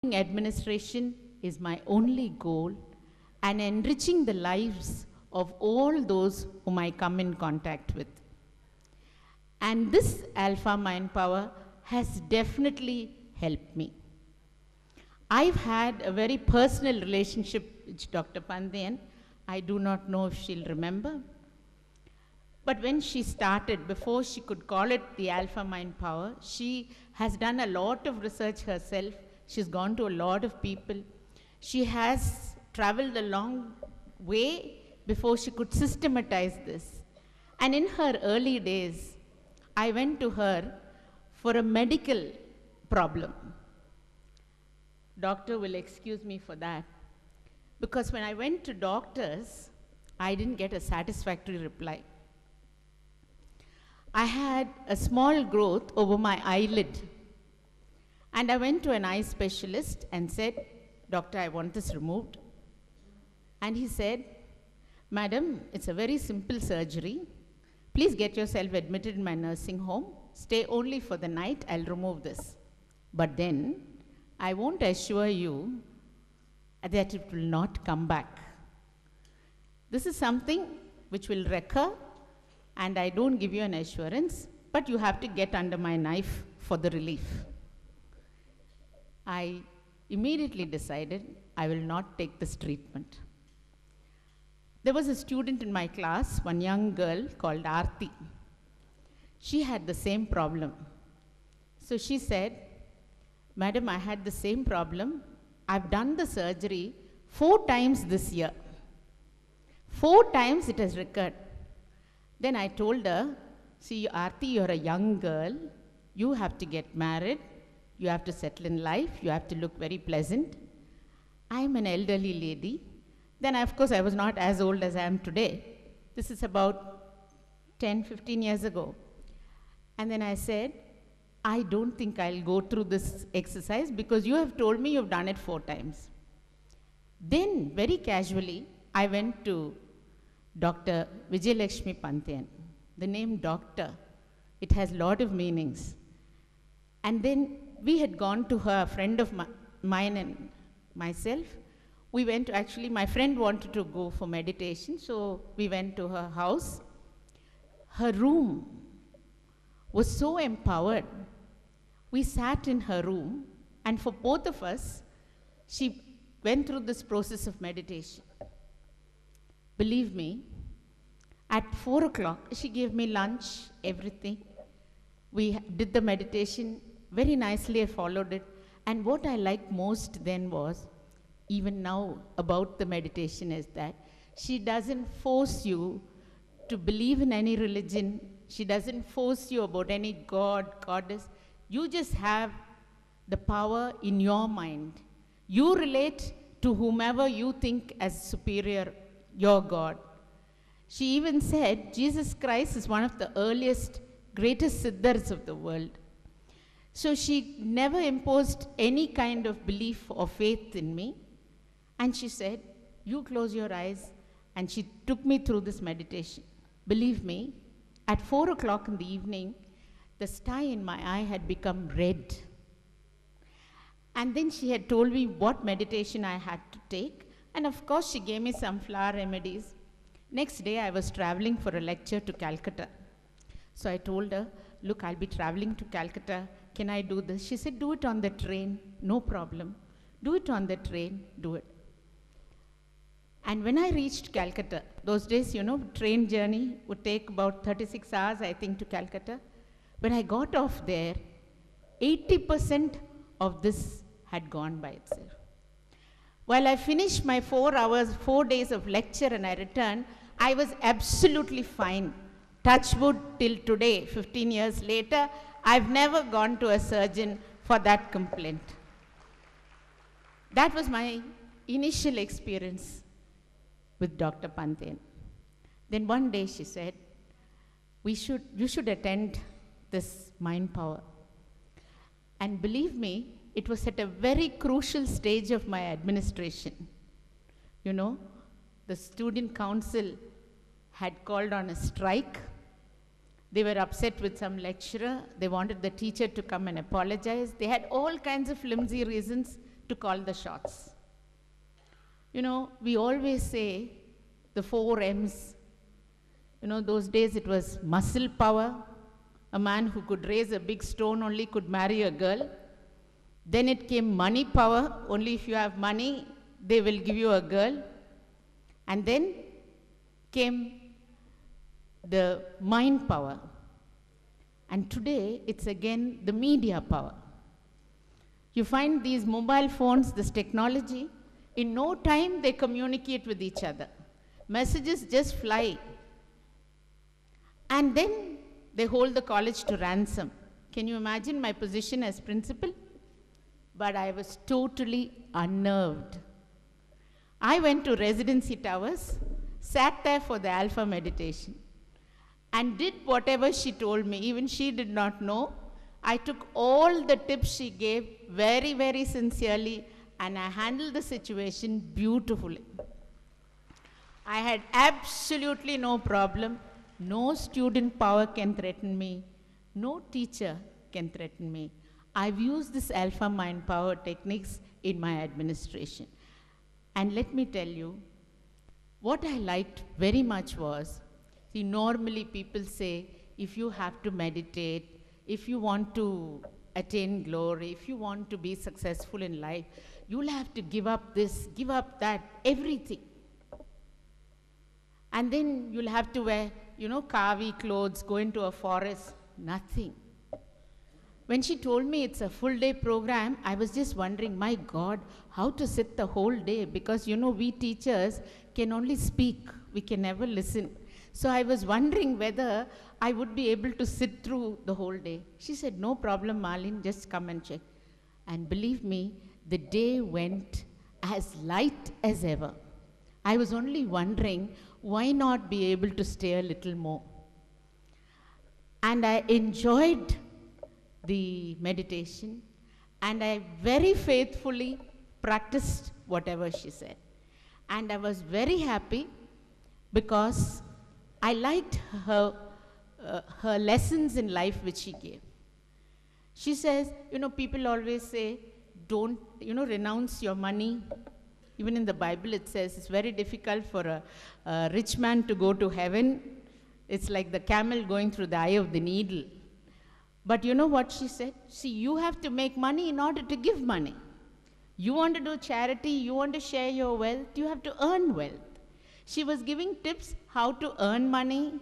Administration is my only goal, and enriching the lives of all those whom I come in contact with. And this Alpha Mind Power has definitely helped me. I've had a very personal relationship with Dr. Pandian. I do not know if she'll remember. But when she started, before she could call it the Alpha Mind Power, she has done a lot of research herself. She's gone to a lot of people. She has traveled a long way before she could systematize this. And in her early days, I went to her for a medical problem. Doctor will excuse me for that. Because when I went to doctors, I didn't get a satisfactory reply. I had a small growth over my eyelid. And I went to an eye specialist and said, Doctor, I want this removed. And he said, Madam, it's a very simple surgery. Please get yourself admitted in my nursing home. Stay only for the night, I'll remove this. But then, I won't assure you that it will not come back. This is something which will recur, and I don't give you an assurance, but you have to get under my knife for the relief. I immediately decided I will not take this treatment. There was a student in my class, one young girl called Aarti. She had the same problem. So she said, Madam, I had the same problem. I've done the surgery 4 times this year. 4 times it has recurred. Then I told her, see, Aarti, you're a young girl. You have to get married. You have to settle in life. You have to look very pleasant. I'm an elderly lady. Then, of course, I was not as old as I am today. This is about 10, 15 years ago. And then I said, I don't think I'll go through this exercise because you have told me you've done it 4 times. Then, very casually, I went to Dr. Vijayalakshmi Pandian. The name doctor, it has a lot of meanings. And then we had gone to her, a friend of mine and myself. We went to, actually, my friend wanted to go for meditation, so we went to her house. Her room was so empowered. We sat in her room, and for both of us, she went through this process of meditation. Believe me, at 4 o'clock, she gave me lunch, everything. We did the meditation very nicely. I followed it. And what I liked most then was, even now about the meditation, is that she doesn't force you to believe in any religion. She doesn't force you about any god, goddess. You just have the power in your mind. You relate to whomever you think as superior, your God. She even said Jesus Christ is one of the earliest, greatest siddhars of the world. So she never imposed any kind of belief or faith in me. And she said, you close your eyes. And she took me through this meditation. Believe me, at 4 o'clock in the evening, the sty in my eye had become red. And then she had told me what meditation I had to take. And of course, she gave me some flower remedies. Next day, I was traveling for a lecture to Calcutta. So I told her, look, I'll be traveling to Calcutta. Can I do this? She said, do it on the train. No problem. Do it on the train. Do it. And when I reached Calcutta, those days, you know, train journey would take about 36 hours, I think, to Calcutta. When I got off there, 80% of this had gone by itself. While I finished my 4 days of lecture and I returned, I was absolutely fine. Touch wood, till today, 15 years later, I've never gone to a surgeon for that complaint. That was my initial experience with Dr. Pandian. Then one day she said, you should attend this mind power. And believe me, it was at a very crucial stage of my administration. You know, the student council had called on a strike. They were upset with some lecturer. They wanted the teacher to come and apologize. They had all kinds of flimsy reasons to call the shots. You know, we always say the 4 M's. You know, those days it was muscle power. A man who could raise a big stone only could marry a girl. Then it came money power. Only if you have money, they will give you a girl. And then came the mind power. And today, it's again the media power. You find these mobile phones, this technology, in no time they communicate with each other. Messages just fly. And then they hold the college to ransom. Can you imagine my position as principal? But I was totally unnerved. I went to Residency Towers, sat there for the Alpha meditation, and did whatever she told me. Even she did not know. I took all the tips she gave very, very sincerely, and I handled the situation beautifully. I had absolutely no problem. No student power can threaten me. No teacher can threaten me. I've used this Alpha Mind Power techniques in my administration. And let me tell you, what I liked very much was, see, normally people say, if you have to meditate, if you want to attain glory, if you want to be successful in life, you'll have to give up this, give up that, everything. And then you'll have to wear, you know, kavi clothes, go into a forest, nothing. When she told me it's a full day program, I was just wondering, my God, how to sit the whole day? Because, you know, we teachers can only speak, we can never listen. So I was wondering whether I would be able to sit through the whole day. She said, no problem, Marlene, just come and check. And believe me, the day went as light as ever. I was only wondering, why not be able to stay a little more? And I enjoyed the meditation, and I very faithfully practiced whatever she said. And I was very happy because I liked her lessons in life which she gave. She says, you know, people always say, don't, you know, renounce your money. Even in the Bible it says it's very difficult for a rich man to go to heaven. It's like the camel going through the eye of the needle. But you know what she said? See, you have to make money in order to give money. You want to do charity, you want to share your wealth, you have to earn wealth. She was giving tips how to earn money,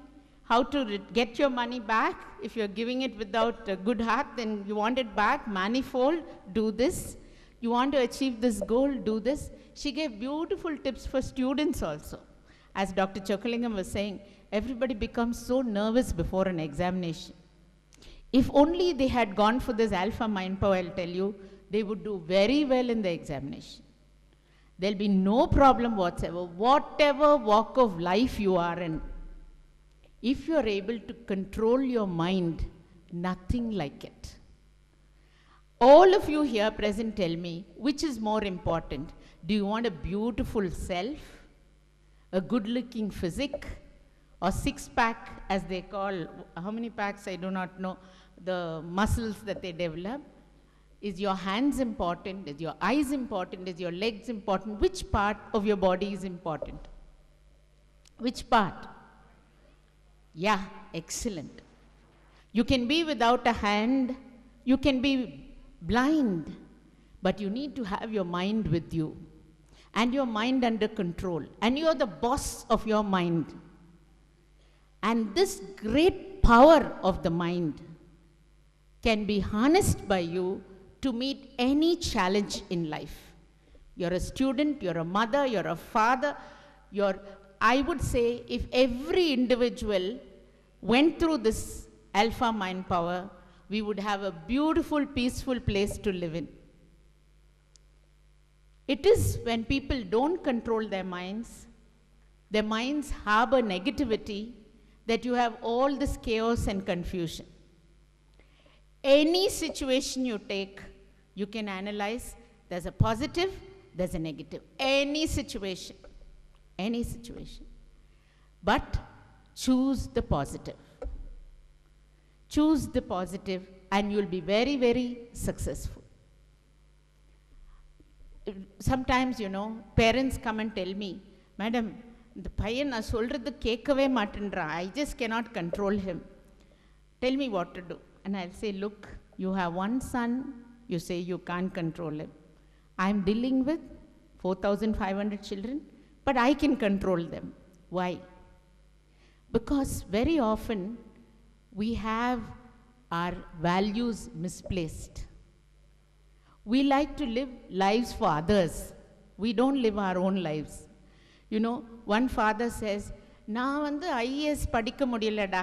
how to get your money back. If you're giving it without a good heart, then you want it back, manifold, do this. You want to achieve this goal, do this. She gave beautiful tips for students also. As Dr. Chokalingam was saying, everybody becomes so nervous before an examination. If only they had gone for this Alpha Mind Power, I'll tell you, they would do very well in the examination. There'll be no problem whatsoever. Whatever walk of life you are in, if you're able to control your mind, nothing like it. All of you here present tell me, which is more important? Do you want a beautiful self, a good-looking physique, or six-pack, as they call, how many packs, I do not know, the muscles that they develop? Is your hands important? Is your eyes important? Is your legs important? Which part of your body is important? Which part? Yeah, excellent. You can be without a hand, you can be blind, but you need to have your mind with you, and your mind under control, and you are the boss of your mind. And this great power of the mind can be harnessed by you to meet any challenge in life. You're a student, you're a mother, you're a father, I would say if every individual went through this Alpha Mind Power, we would have a beautiful, peaceful place to live in. It is when people don't control their minds harbor negativity, that you have all this chaos and confusion. Any situation you take, you can analyze, there's a positive, there's a negative. Any situation. But choose the positive. Choose the positive, and you'll be very, very successful. sometimes, parents come and tell me, Madam, the பையன் நான் சொல்றது கேட்கவே மாட்டேன்றான். I just cannot control him. Tell me what to do. And I'll say, look, you have one son, you say you can't control him. I'm dealing with 4,500 children, but I can control them. Why? Because very often we have our values misplaced. We like to live lives for others. We don't live our own lives. One father says, நான் வந்து IAS படிக்க முடியலடா,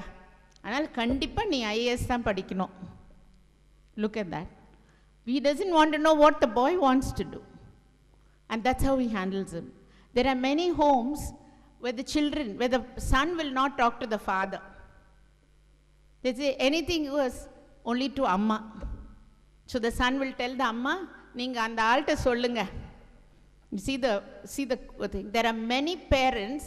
ஆனால் கண்டிப்பாக நீ IAS தான் படிக்கணும். Look at that. He doesn't want to know what the boy wants to do. And that's how he handles him. There are many homes where the son will not talk to the father. They say anything was only to Amma. So the son will tell the Amma, நீங்க அந்த ஆள்கிட்ட சொல்லுங்க. You see the thing. There are many parents,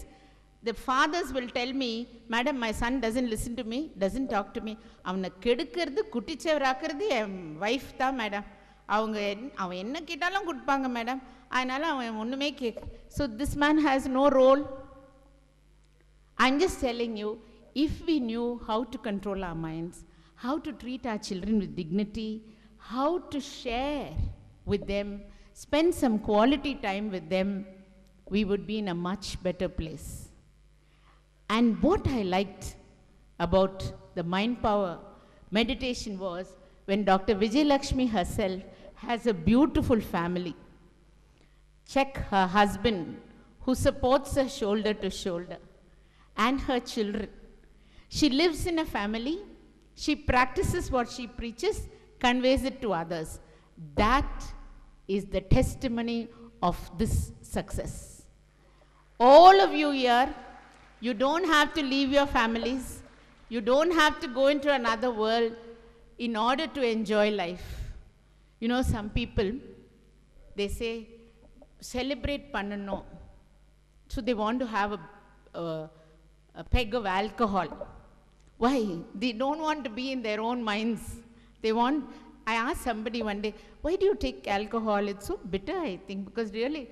the fathers will tell me, Madam, my son doesn't listen to me, doesn't talk to me. அவனை கெடுக்கிறது குட்டிச்சவராக்கிறது என் wife தான் madam. அவன் என்ன கேட்டாலும் கொடுப்பாங்க மேடம். அதனால அவன் ஒன்றுமே So this man has no role. I'm just telling you, if we knew how to control our minds, how to treat our children with dignity, how to share with them, spend some quality time with them, we would be in a much better place. And what I liked about the mind power meditation was when Dr. Vijayalakshmi herself has a beautiful family. Check her husband who supports her shoulder to shoulder and her children. She lives in a family, she practices what she preaches, conveys it to others. That is the testimony of this success. All of you here, you don't have to leave your families, you don't have to go into another world in order to enjoy life. Some people, they say, celebrate pannano. So they want to have a peg of alcohol. Why? They don't want to be in their own minds. I asked somebody one day, why do you take alcohol? It's so bitter, I think, because really,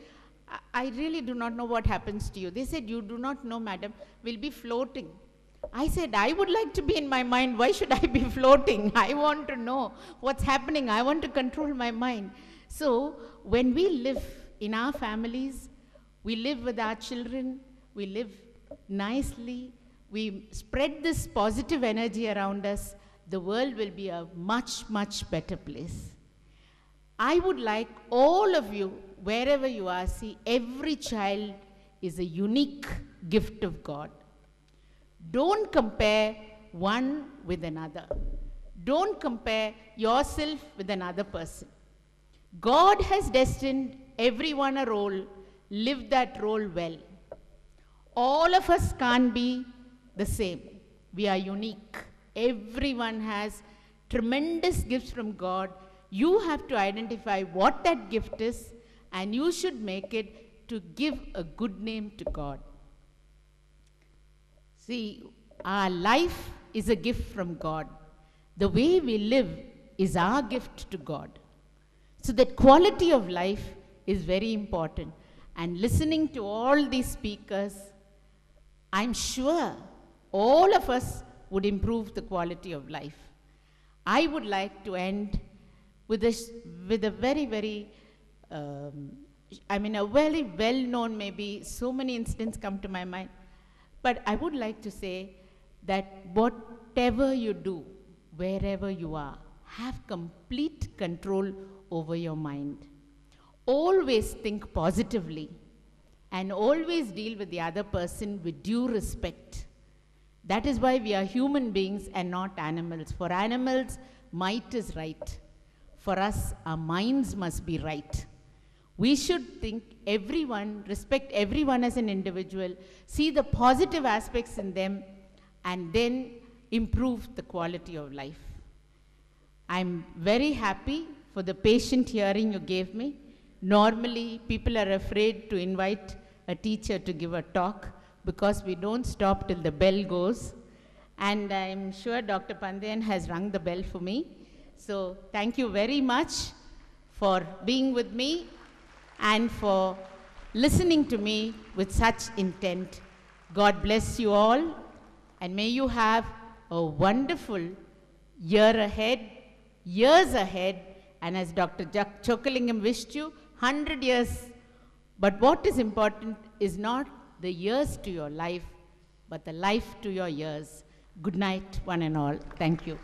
I really do not know what happens to you. They said, you do not know, madam, we'll be floating. I said, I would like to be in my mind. Why should I be floating? I want to know what's happening. I want to control my mind. So when we live in our families, we live with our children, we live nicely, we spread this positive energy around us, the world will be a much, much better place. I would like all of you, wherever you are, see, every child is a unique gift of God. Don't compare one with another. Don't compare yourself with another person. God has destined everyone a role. Live that role well. All of us can't be the same. We are unique. Everyone has tremendous gifts from God. You have to identify what that gift is, and you should make it to give a good name to God. See, our life is a gift from God. The way we live is our gift to God. So that quality of life is very important. And listening to all these speakers, I'm sure all of us would improve the quality of life. I would like to end with a very, very, a very well-known, maybe so many incidents come to my mind. But I would like to say that whatever you do, wherever you are, have complete control over your mind. Always think positively and always deal with the other person with due respect. That is why we are human beings and not animals. For animals, might is right. For us, our minds must be right. We should think everyone, respect everyone as an individual, see the positive aspects in them, and then improve the quality of life. I'm very happy for the patient hearing you gave me. Normally, people are afraid to invite a teacher to give a talk because we don't stop till the bell goes. And I'm sure Dr. Pandayan has rung the bell for me. So thank you very much for being with me. and for listening to me with such intent. God bless you all, and may you have a wonderful year ahead, years ahead, and as Dr. Chokalingam wished you, 100 years. But what is important is not the years to your life, but the life to your years. Good night, one and all. Thank you.